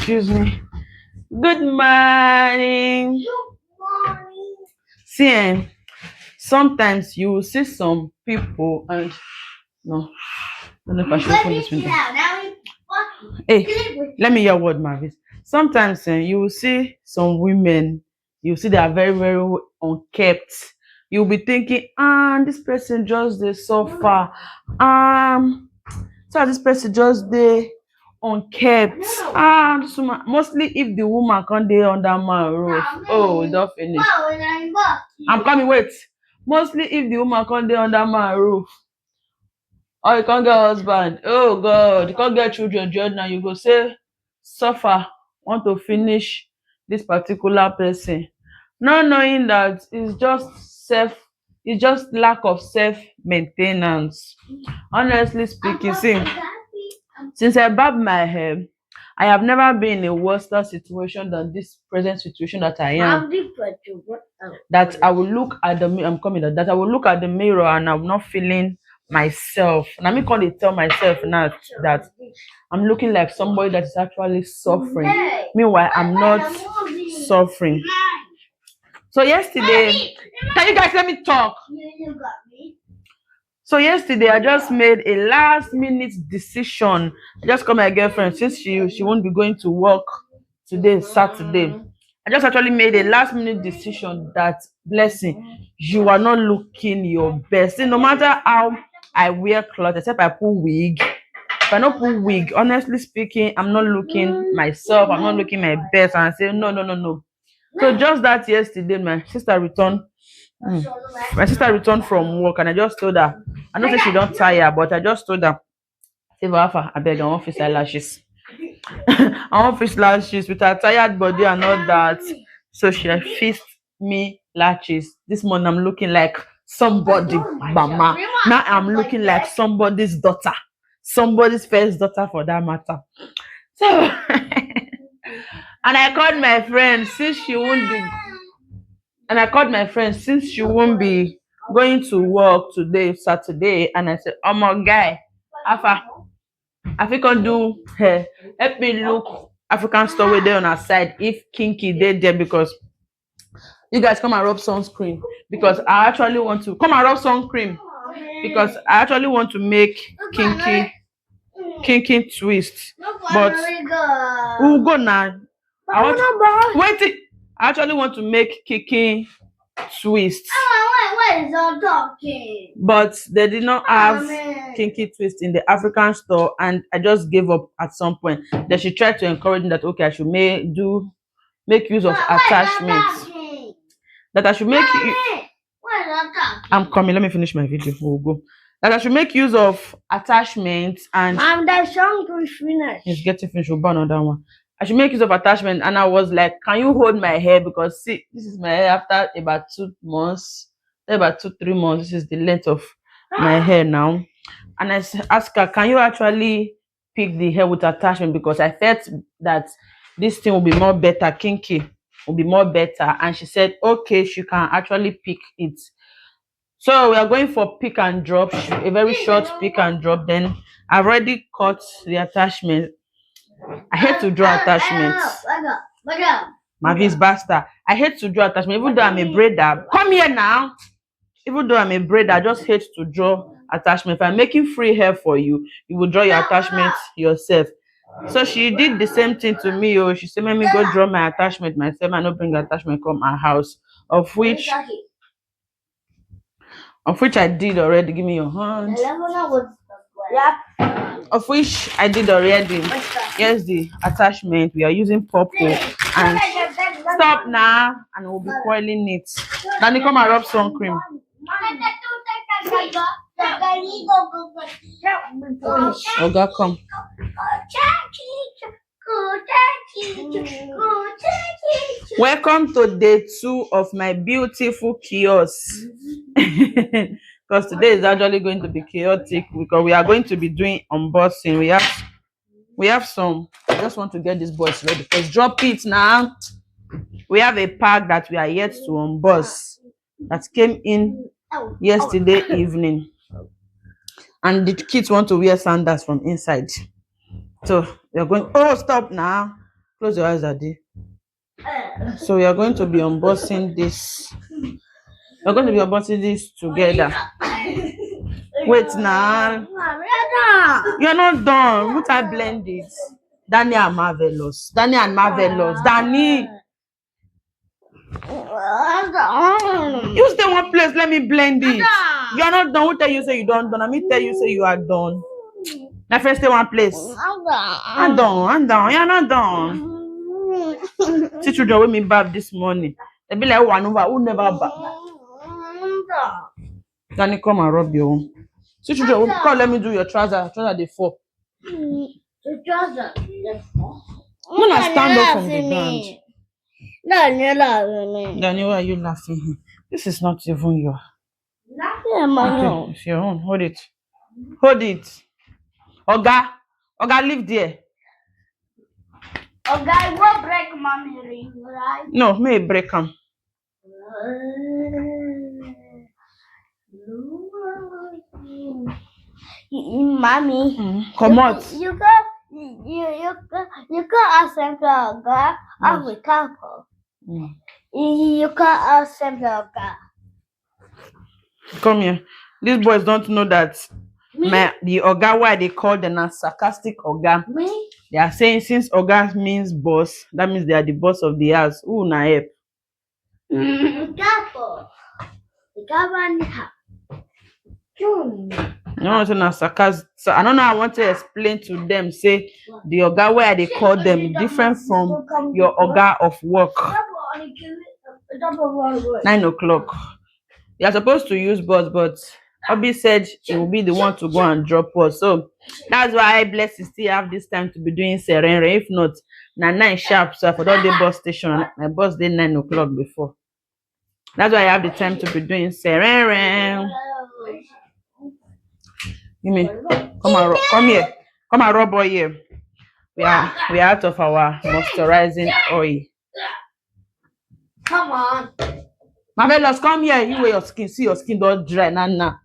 Excuse me. Good morning. See, sometimes you will see some people and no, I don't know if I should open this window. Hey, let me hear what Marvis. Sometimes you will see some women, you see they are very, very unkept. You'll be thinking, this person just they suffer. So this person just they unkept. This woman, mostly if the woman can't dey under my roof. Oh, don't finish. I'm coming, wait. Mostly if the woman can't dey under my roof. Or you can't get husband. Oh God, you can't get children, Jordan. Now you go say suffer, want to finish this particular person. Not knowing that it's just lack of self-maintenance. Honestly speaking, see, since I barbed my hair, I have never been in a worse situation than this present situation that I am. That I will look at the mirror, I'm coming, that I will look at the mirror and I'm not feeling myself. And I can't tell myself now that I'm looking like somebody that is actually suffering. Meanwhile, I'm not suffering. So yesterday, can you guys let me talk? So yesterday, I just made a last minute decision. I just called my girlfriend since she won't be going to work today, Saturday. I just actually made a last minute decision that, blessing, you are not looking your best. See, no matter how I wear clothes, except I put wig. If I don't put wig, honestly speaking, I'm not looking myself. I'm not looking my best. And I say, no. So just that yesterday, my sister returned from work and I just told her, I know say she don't tire, but I just told her, say Alpha, I beg, I want fish lashes. I want fish lashes with her tired body and all that. So she fixed me lashes. This morning I'm looking like somebody, mama. Now I'm looking like somebody's daughter. Somebody's first daughter for that matter. So and I called my friend since she won't be going to work today, Saturday, and I said, oh my guy, Alpha, African do hair. Help me look African store way there on our side if kinky they there, because you guys come and rub sunscreen, because I actually want to come and rub sun cream, because I actually want to make kinky twist. But we'll go now. I actually want to make kinky twist. But they did not have kinky twist in the African store, and I just gave up at some point. Then she tried to encourage me that okay, I should make use of attachments. That I should make I'm coming, let me finish my video. We'll go. That I should make use of attachments and the song to finish. It's getting finished. We'll burn another one. I should make use of attachment, and I was like, can you hold my hair? Because see, this is my hair after about 2 months, about 2-3 months. This is the length of my hair now. And I asked her, can you actually pick the hair with attachment? Because I felt that this thing will be more better, kinky will be more better. And she said, okay, she can actually pick it. So we are going for pick and drop, a very short pick and drop. Then I've already cut the attachment. I hate to draw attachments. Mavis Basta. I hate to draw attachment, even though I'm a braider. Come here now. Even though I'm a braider, I just hate to draw attachment. If I'm making free hair for you, you will draw your attachment yourself. So she did the same thing to me. Oh, she said, let me go draw my attachment myself. I not bring attachment come my house. Of which I did already. Give me your hand. Of which I did already. Here's the attachment. We are using purple. And stop now, and we'll be coiling it. Danny, come and rub sun cream. Oga, come. Welcome to day 2 of my beautiful chaos. Because today is actually going to be chaotic, because we are going to be doing unboxing. We have some. I just want to get these boys ready. Let's drop it now. We have a pack that we are yet to unbox that came in yesterday evening, and the kids want to wear sandals from inside. So we are going. Oh, stop now! Close your eyes, Daddy. So we are going to be unboxing this. We're going to be unboxing this together. Wait now. You're not done. Would I blend it? Danny and Marvelous. Danny and Marvelous. Danny. You stay one place. Let me blend it. You're not done. Who tell you say you don't done? Let me tell you say you are done. Now first stay one place. I'm done. You're not done. See children with me bath this morning. They be like one over who never bath. Danny, come and rub your own. See children, come let me do your trouser. Trouser they fall. The trouser. I'm gonna stand up from the ground. Danny, why are you laughing? This is not even your. Okay, it's your own. Hold it. Hold it. Oga, leave there. Okay, we'll break mommy ring, right? No, may break them. Mommy, Come out. you can accept Oga as a couple. You can accept Oga. Come here. These boys don't know that the Oga, why they call them a sarcastic Oga. Me? They are saying since Oga means boss, that means they are the boss of the house. Who na help? Couple. The couple. No, it's not sarcastic. So I don't know. I want to explain to them. Say the Oga where they call them different from your Oga of work. 9 o'clock. You are supposed to use bus, but Obi said he will be the one to go and drop us. So that's why Blessing still have this time to be doing serene. If not, na 9 sharp. So for that the bus station, my bus did 9 o'clock before. That's why I have the time to be doing serene. Give me, come here, come and rub oil here. We are out of our moisturizing oil. Come on. Marvelous, come here. You wear your skin. See your skin don't dry. Nah.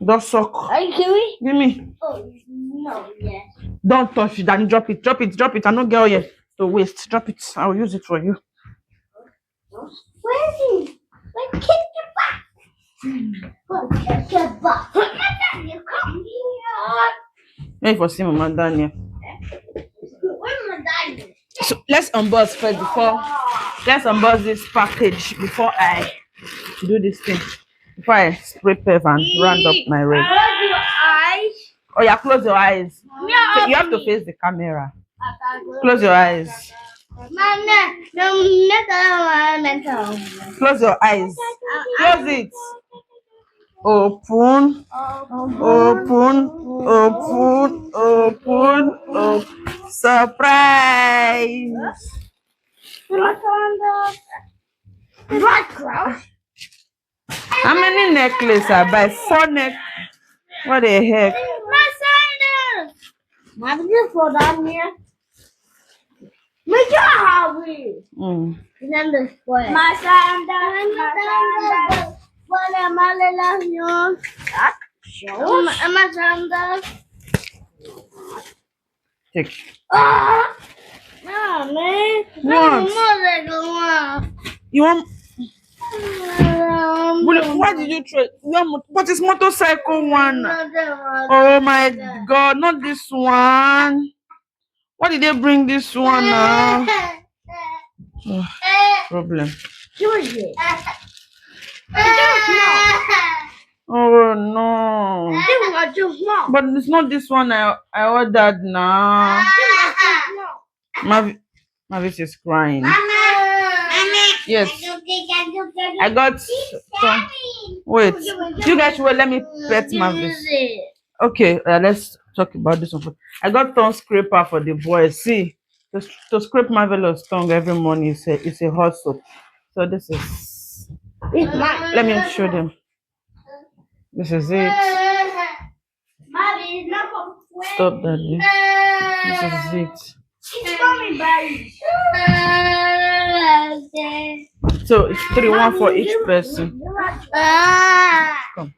Don't suck. Are you kidding? Give me. Oh, no, yes. Don't touch it, Danny. Drop it. I'm not girl here to waste. Drop it. I will use it for you. Where is he? Kick your back. Kick your back. You come here. Wait for see Mama Daniel. Where's my diamond? So let's unbox first let's unbox this package before I do this thing. Before I spray pep and round up my red. Close your eyes. Oh yeah, close your eyes. Yeah, You have to face the camera. Close your eyes. Close your eyes. Close it. Open. Surprise. How many necklaces I buy? 4 neck. What the heck? My sandals. For that here. Make your hobby. Remember spoil. My sandals. My sandals. My sandals. Take. No, man. What? You want? Why did you try? What is motorcycle one? Oh my God! Not this one. Why did they bring this one now? Problem. Oh no! But it's not this one I ordered now. Mavis is crying. Yes. I got some. Wait. You guys will let me pet Mavis. Okay, let's talk about this one. I got tongue scraper for the boys. See, to scrape Marvelous tongue every morning is a hot soap. So this is. Let me show them. This is it. Stop that. This is it. So it's 3-1 for each person. Come.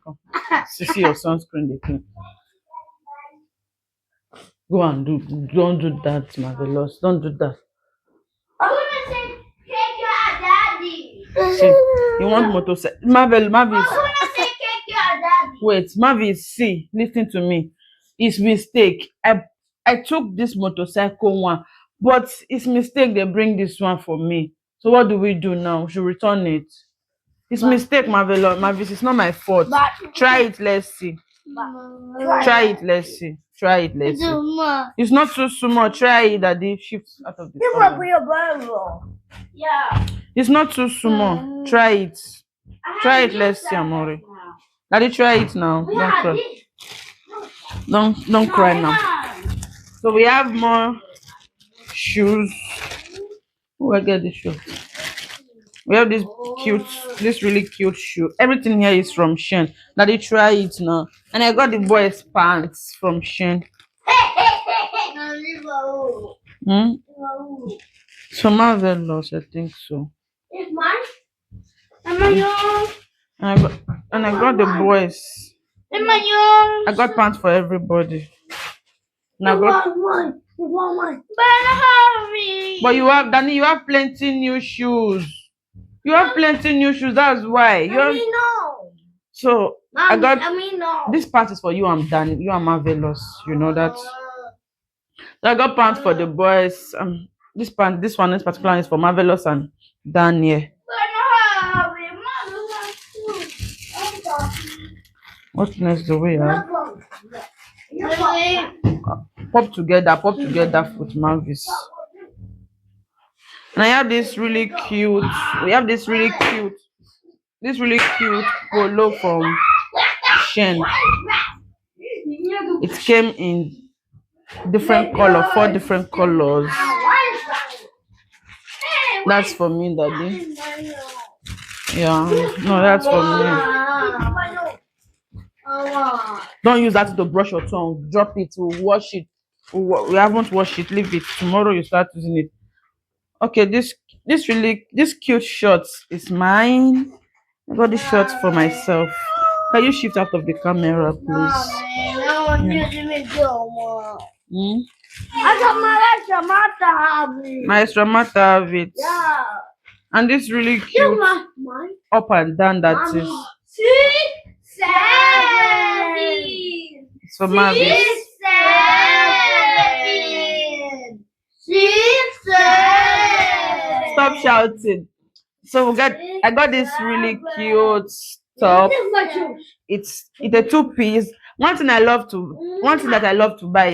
See your sunscreen. They clean. Go and don't do that, marvelous. Don't do that. I wanna say cake your daddy. See, you want motorcycle? Marvis. I wanna say cake your daddy. Wait, Marvis. See, listen to me. It's mistake. I took this motorcycle one, but it's mistake. They bring this one for me. So what do we do now? We should return it. It's mistake, Marvelous. Marvis. It's not my fault. Try it. Let's see. Try it. Let's see. Try it. Let's see. It's not too small. Try it. That they shift out of the camera. Yeah. It's not too small. Try it. Try it. Let's see, Amore. Daddy, try it now. Don't cry. Don't cry now. So we have more shoes. Who I get the shoe? We have this really cute shoe. Everything here is from Shein. Daddy, try it now. And I got the boys' pants from Shein. Hmm? So marvelous, I think so. It's mine. Am I young? And I got the boys. Am I young? I got pants for everybody. And I got. One. But But Danny, you have plenty new shoes. You have plenty new shoes. That's why. You have. no. So I got. no. This part is for you and Danny. You are marvelous. You know that. So I got pants for the boys. This one in particular is for Marvelous and Daniel. What next do we have? Pop together with Marvis. And I have this really cute. We have this really cute polo from Shein. It came in different color, 4 different colors. That's for me, Daddy. Yeah, no, that's for me. Don't use that to brush your tongue. Drop it. We'll wash it. We haven't washed it. Leave it. Tomorrow you start using it. Okay, this cute shirt is mine. I got this shirt for myself. Can you shift out of the camera, please? Hmm? My extra matter have it. Yeah. And this really cute up and down that is. It's for Marvis. Stop shouting. So I got this really cute top. It's a 2-piece. One thing that I love to buy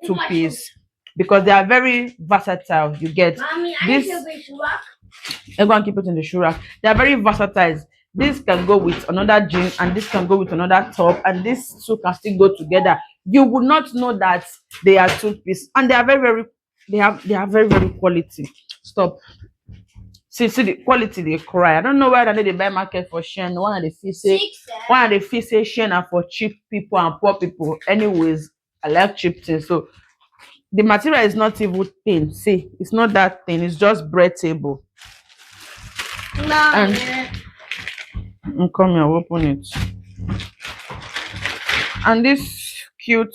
2-piece because they are very versatile. You get this. I'm going to keep it in the shoe rack. They are very versatile. This can go with another jean, and this can go with another top, and these two can still go together. You would not know that they are 2-piece, and they are very very quality. Stop. See the quality they cry. I don't know why they buy market for Shein. One of the fee say Shein are for cheap people and poor people. Anyways, I like cheap things. So the material is not even thin. See, it's not that thin. It's just breathable. And come here, open it. And this cute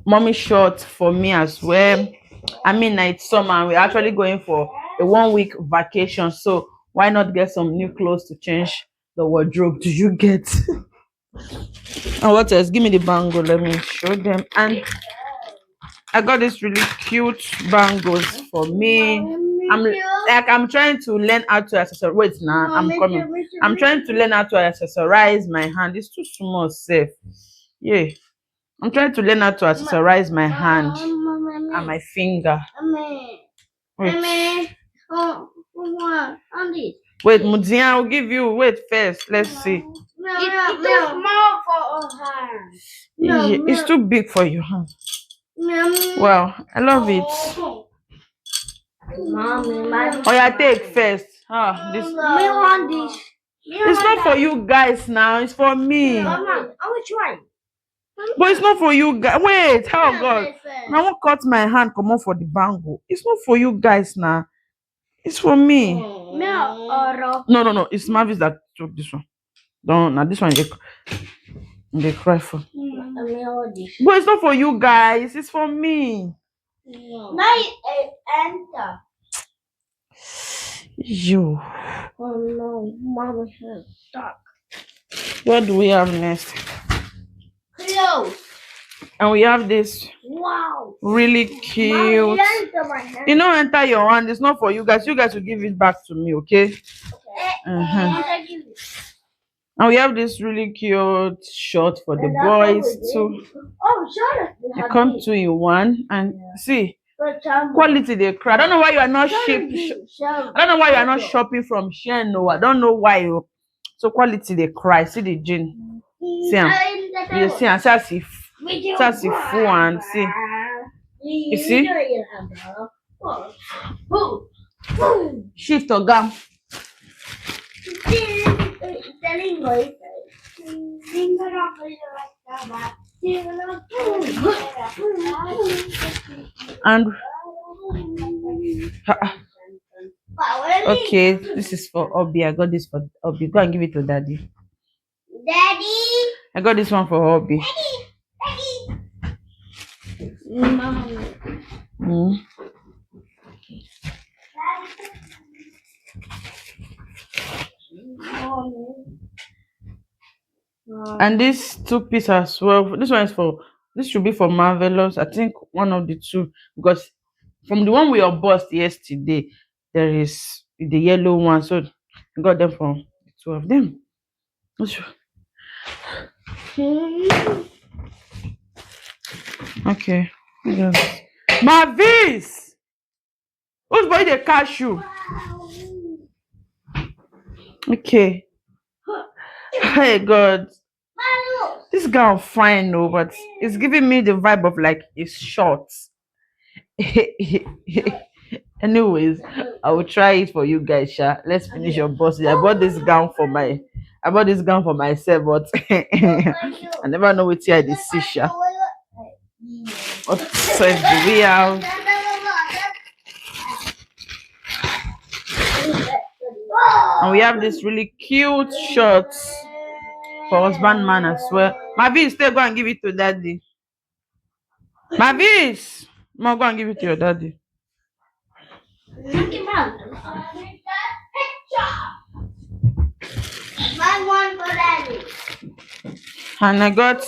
mommy short for me as well. I mean, it's summer and we're actually going for a 1-week vacation. So why not get some new clothes to change the wardrobe? Do you get? And what else? Give me the bangle. Let me show them. And I got this really cute bangles for me. I'm trying to learn how to accessorize. Wait, now I'm coming. I'm trying to learn how to accessorize my hand. It's too small, safe. Yeah. I'm trying to learn how to accessorize my hand and my finger. Wait. Wait, Mudzia, I'll give you. Wait first. Let's see. It's too small for a hand. Yeah, it's too big for your hand. Wow, I love it. Oh yeah, take first. This. Me want this. It's not for you guys now. It's for me. Mama, I will try. But it's not for you guys. Wait, oh God. I won't cut my hand. Come on for the bangle. It's not for you guys now. It's for me. No. It's Marvis that took this one. Don't. Now this one they cry for. But it's not for you guys. It's for me. Now enter. You. Oh no, Mama said stop. What do we have next? Close. And we have this Wow. really cute. You know, enter your hand. It's not for you guys. You guys will give it back to me, okay? Okay. And we have this really cute short for the boys too. Oh, sure. They come 2 in 1, and see quality they cry. I don't know why you are not I don't know why you are not shopping from shein. No, I don't know why you. So quality they cry. See the jean. See am. You see am. See as if full and see. You see? Shift or gam. And okay, this is for Obi. I got this for Obi. Go and give it to Daddy. Daddy. I got this one for Obi. Mm. And this 2-piece as well. This one is for. This should be for Marvelous. I think one of the two, because from the one we bought yesterday, there is the yellow one. So I got them from the 2 of them. Okay. Mavis! Who's buying the cashew? Okay. Hey God. This girl fine though, but it's giving me the vibe of like it's short. Anyways, I will try it for you guys, Sha. Let's finish your boss. I bought this gown for myself, but I never know what I did see, Sha. What size do we have? And we have this really cute shorts for husband man as well. Mavis, stay, go and give it to Daddy. Mavis! Go and give it to your daddy. And I got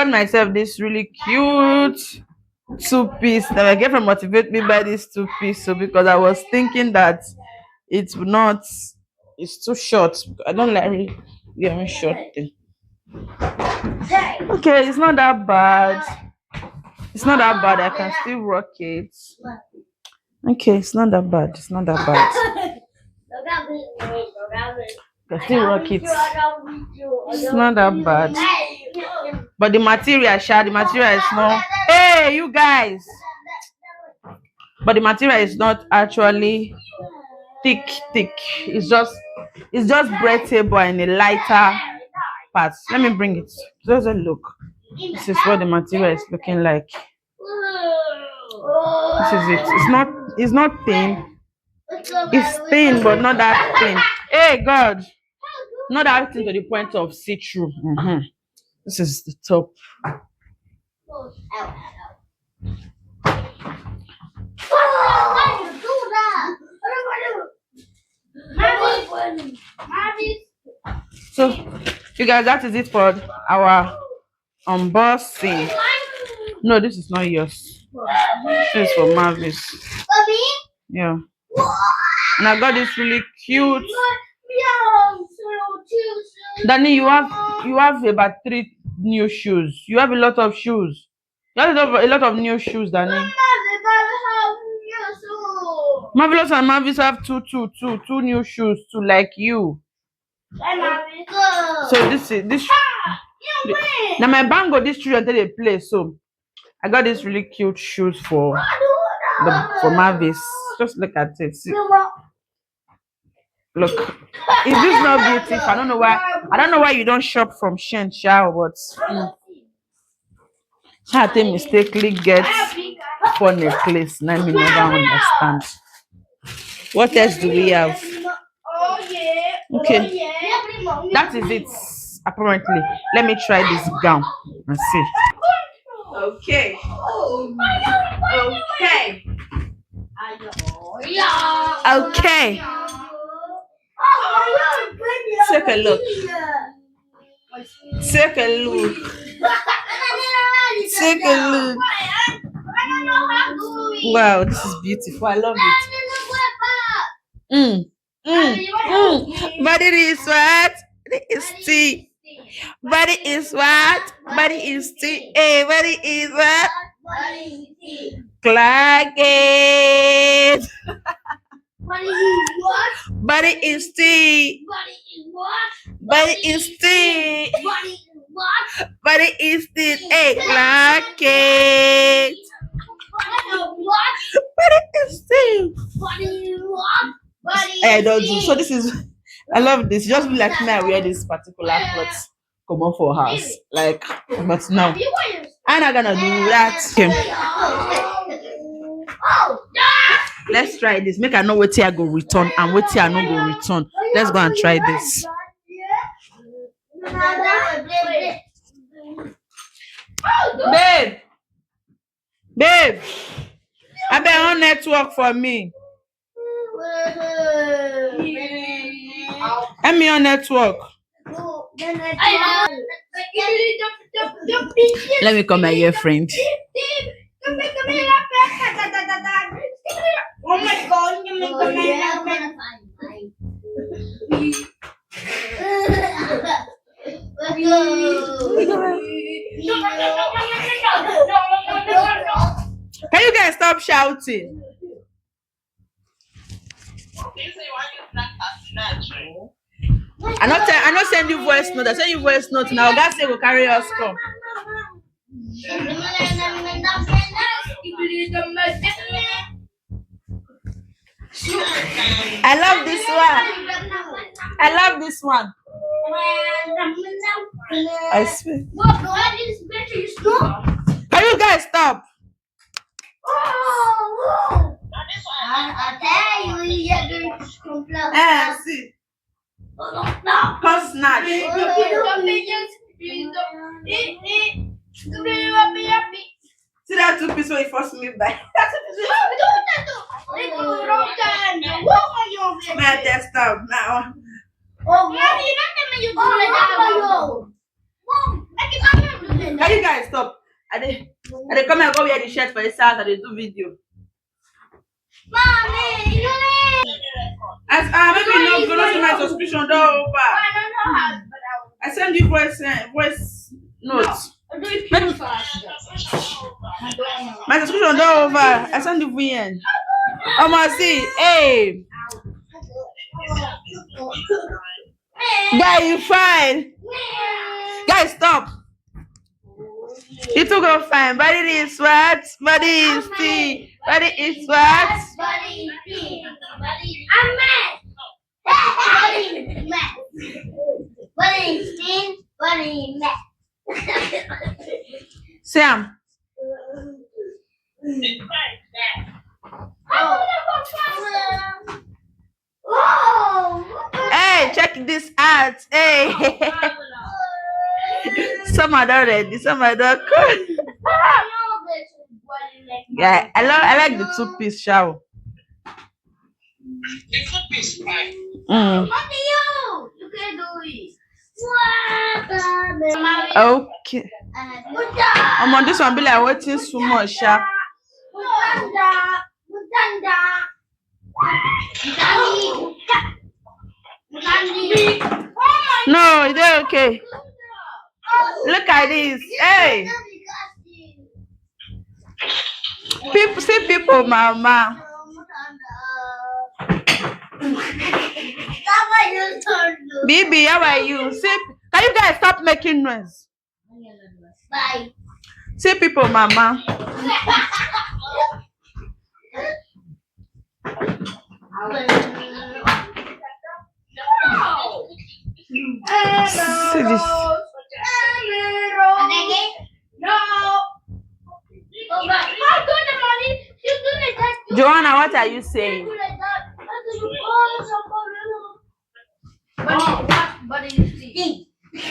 myself this really cute 2-piece that I get from Motivate Me by this 2-piece. So because I was thinking that it's too short. I don't like really wearing short thing. Okay, it's not that bad. It's not that bad. I can still rock it. Okay, it's not that bad. It's not that bad. I can still rock it. It's not that bad. But the material is not. Hey, you guys! But the material is not actually thick. It's just breathable and a lighter part. Let me bring it. Just a look. This is what the material is looking like. This is it. It's not thin. It's thin, but not that thin. Hey God! Not that thin to the point of see-through. This is the top. So, you guys, that is it for our unboxing. No, this is not yours. This is for Mavis. Yeah. And I got this really cute. Danny, you have about 3 new shoes. You have a lot of shoes. You have a lot of new shoes, Danny. Marvelous and Mavis have two new shoes too, like you. So this. Now my bango, this children they play. So I got these really cute shoes for Mavis. Just look at it. See. Look, is this not beautiful? I don't know why you don't shop from shein, but I think mistakenly get for necklace. Let me never understand. What else do we have? Okay, that is it. apparently. Let me try this gown and see. Okay. Okay. Okay. Take a look. Take a look. Take a look. Wow, this is beautiful. I love it. Body is what? Body is tea. Body is what? Body is tea. Hey, body is what? Clark it. Body is tea. Body is tea. Body is tea. Hey, Clark it. Body is tea. I don't do. So this is. I love this. Just be like me. I wear this particular clothes. Come on for house. Like, but no. I'm not gonna do that. Okay. Let's try this. Make I know what I go return and what I no go return. Let's go and try this. Babe, babe, I been on network for me. I'm on network. Let me call my girlfriend. Oh my God! Can you guys stop shouting? I not send you voice note. I send you voice note now. God say will carry us come. I love this one. I love this one. I swear. Can you guys stop? See. Come snatch. See that 2 piece where you forced me by. Man, test out now. Can you guys stop? I they come and go wear the shirt for the house and they do video. As maybe not gonna see my subscription door over. I send you voice notes. My subscription door over. I send you VN. I must see. Hey. Guy, you fine. Guys, stop. You two go fine. Body is what? Body is tea. Body is what? Body is tea. I'm mad. Body is mad. Body is tea. Body is mad. Sam. Hey, check this out. Hey. Some are not ready, some are not good. Yeah, I like the 2-piece shower. The 2-piece, right? What do you? You can do it. Okay. I'm on this one be like waiting so much, sha. No, it's okay. Look at this. Hey. People see people, mama. Baby, how are you? See, can you guys stop making noise? Bye. See people, mama. See this. Joanna, what are you saying?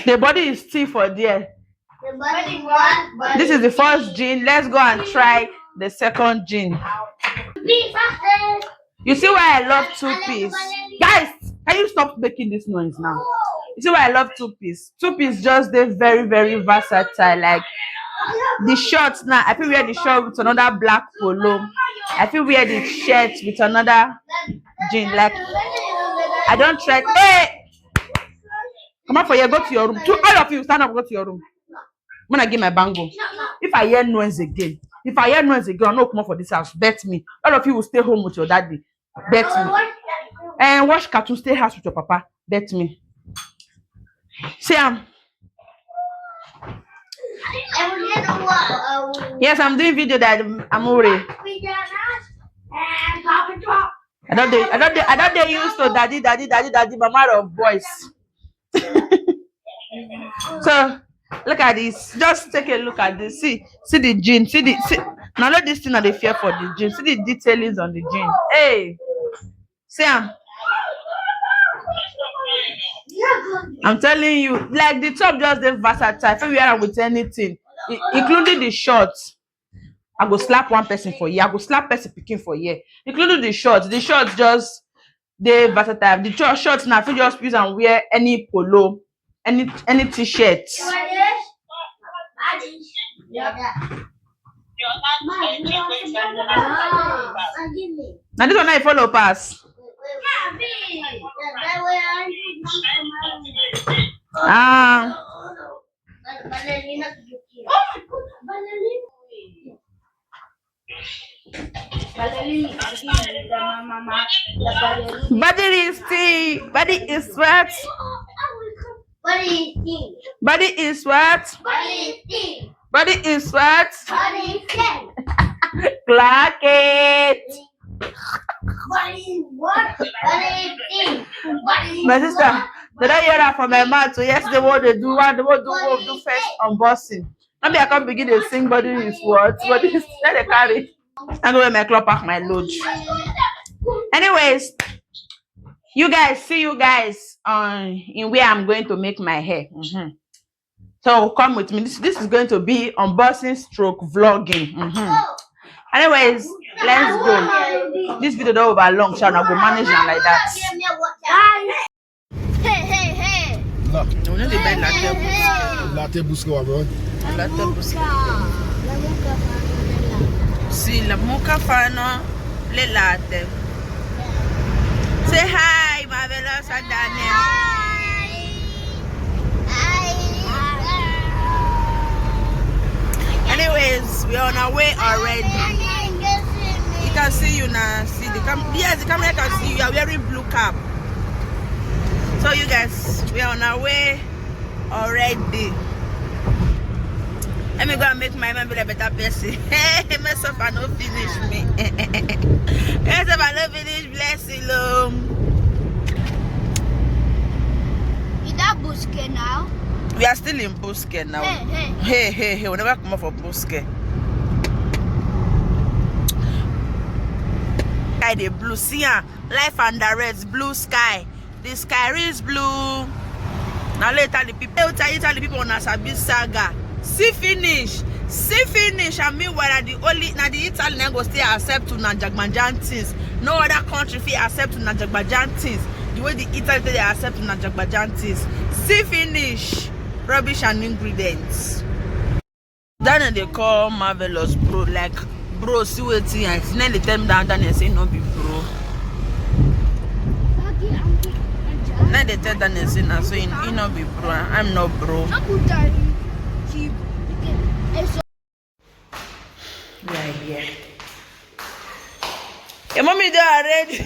The body is still for there. The body what? This is the first gene. Let's go and try the second gene. Be faster. You see why I love two-piece? Guys, can you stop making this noise now? You see why I love two-piece? Two-piece just they're very, very versatile. Like the shorts now, I feel wear the shirt with another black polo. I feel wear the shirt with another jean. Like I don't try. Hey, come on for you. Go to your room. All of you stand up. Go to your room. I'm gonna give my bango. If I hear noise again, I'll not come up for this house. Bet me. All of you will stay home with your daddy. Bet me. And watch cartoon. Stay house with your papa. Bet me. See, yes, I'm doing video that I'm already. I don't they used to daddy, mama of boys. So look at this. Just take a look at this. See the jean. See now let this thing that they fear for the jean. See the detailings on the jean. Hey, Sam. I'm telling you, like the top just the versatile. If we wear with anything, including the shorts. I go slap one person for year. I go slap person picking for year. Including the shorts. The shorts just they versatile. The shorts now if you just use and wear any polo, any t-shirt. Now this one I follow pass. Body is tea. Body is what? Body is what? Body is what? Clock it. My sister, did I hear that from my mouth? So yesterday what they do first unboxing. Maybe I can't begin to sing body is what? Body is let they carry. I'm going to make clock pack my load. Anyways, see you guys in where I'm going to make my hair. So come with me. This is going to be unboxing stroke vlogging. Anyways, let's go. This video don't over long, so I'll go manage it like that. Hey. On est des belles latte busque, bro. Latte busque. Si la mocha fano le latte. Say hi, Marvelous and Daniel. Anyways, we're on our way already. You can see you now. See the camera. Yes, the camera can see you. You are wearing blue cap. So you guys, we are on our way already. Let me go and make my man be a better person. Hey, myself I no finish me. Myself I no finish blessing Is that Busque now? We are still in Busque now. Hey, we never come up for Busque. Sky the blue, see life and direct blue sky. The sky is blue. Now later the people tell the people on Asabi Saga. See finish. And meanwhile the only now the Italian go still accept to Najagbajan things. No other country fit accept to Najagbajan things. The way the Italians they accept to Najagbajan things. See finish. Rubbish and ingredients. Then they call Marvelous bro, like bro, see what it is. Then they tell me down and say no be bro. Then they tell Daniel say no, so he no be bro. I'm not bro. Yeah, yeah. Your mommy they already.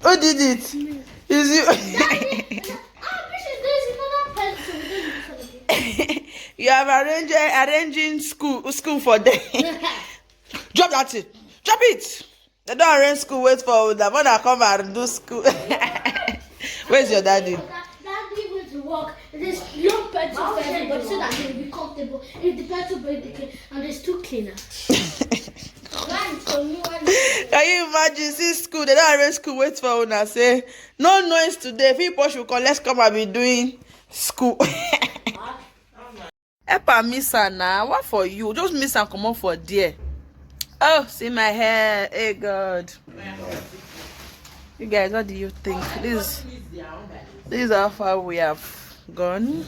Who did it? Is you? You have arranging school for them. Drop that it. Drop it. They don't arrange school. Wait for the mother come and do school. Where's your daddy? Daddy went to work. There's no petrol for everybody so that they will be comfortable. If the petrol breaks, and there's two cleaners. Can you imagine? See school, they don't arrange school. Wait for una say no noise today. People should come. Let's come and be doing School. Epa miss her now. What for you? Just miss and come on for dear. Oh, see my hair. Hey God. You guys, what do you think? This is how far we have gone.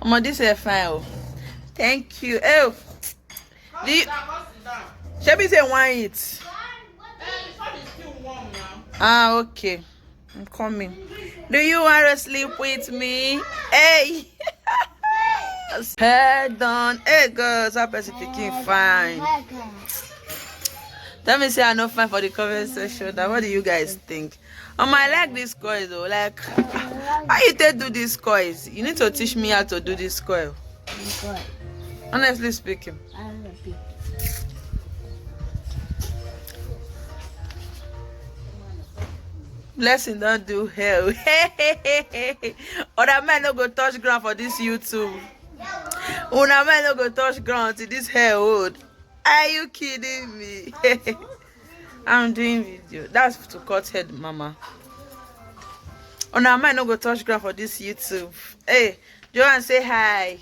I'm on this fine. Oh. Thank you. Oh, shall we say one eat? Ah, okay. I'm coming. Do you want to sleep with me? Hey. Hair done. Hey, girls, that person picking fine. Let me say I'm not fine for the comment section. Now, what do you guys think? I like this coil though. Like, how you take do these coils? You need to teach me how to do this coil. Honestly speaking. Blessing don't do hell. Other men no go touch ground for this YouTube. Other men no go touch ground to this hair hold. Are you kidding me? I'm doing video. That's to cut head, mama. Other men no go touch ground for this YouTube. Hey, Joanne, say hi.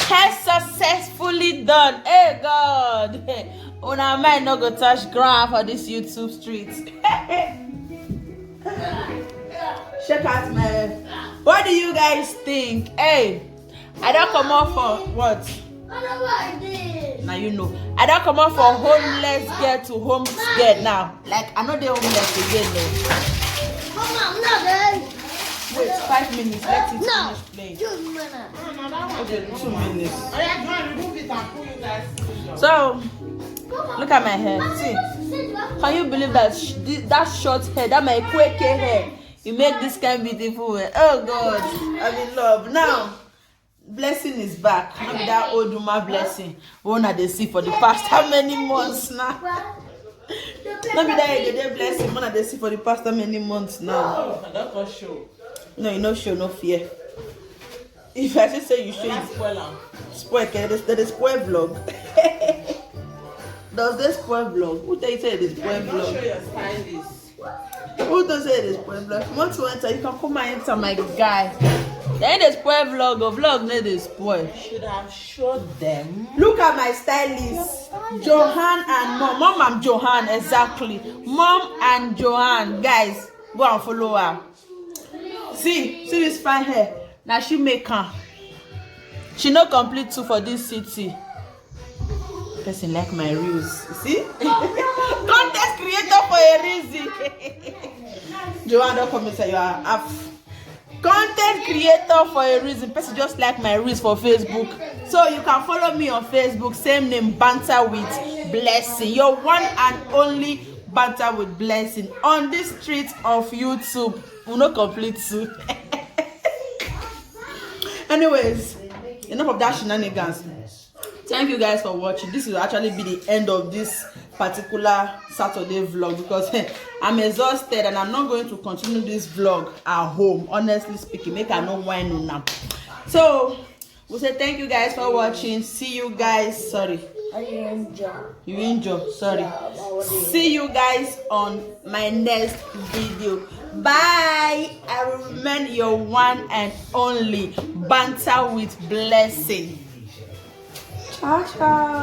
Hair successfully done. Hey God. Una might not go touch ground for this YouTube street. Check out my hair. What do you guys think? Hey, I don't come out for what? Now you know. I don't come out for homeless girl to homeless girl now. Like I know they homeless again though. Wait, 5 minutes. Let it finish playing. 2 minutes. Okay, 2 minutes. So, look at my hair. See, can you believe that that short hair, that my quick hair, you make this kind of beautiful hair? Oh God, I'm in love now. Blessing is back. Not be that old woman blessing. One at the sea for the past how many months now? Not be that day blessing. One at the sea for the past how many months now? That's for sure. No, you no show, no fear. If I just say you show, you spoil. That is spoil vlog. Does this spoil vlog? Who tell you say it is spoil vlog? Show your stylist. Who does say it is spoil vlog? If you want to enter, you can come and enter, my guy. Then the spoil vlog or vlog need is spoil. Should have showed them. Look at my stylist, Johan and mom. Mom and Johan, exactly. Mom and Johan, guys, go and follow her. See this fine hair. Now she make her. She no complete 2 for this city. Person like my reels. See? Content creator for a reason. Joanne, don't come and say you are half. Content creator for a reason. Person just like my reels for Facebook. So you can follow me on Facebook. Same name, Banter with Blessing. Your one and only Banter with Blessing on this street of YouTube. We no complete 2. Anyways, enough of that shenanigans. Thank you guys for watching. This will actually be the end of this particular Saturday vlog because I'm exhausted and I'm not going to continue this vlog at home. Honestly speaking, make I no wine now. So we'll say thank you guys for watching. See you guys. Sorry. You enjoy. Sorry. See you guys on my next video. Bye. I will remain your one and only Banter with Blessing. Ciao, ciao.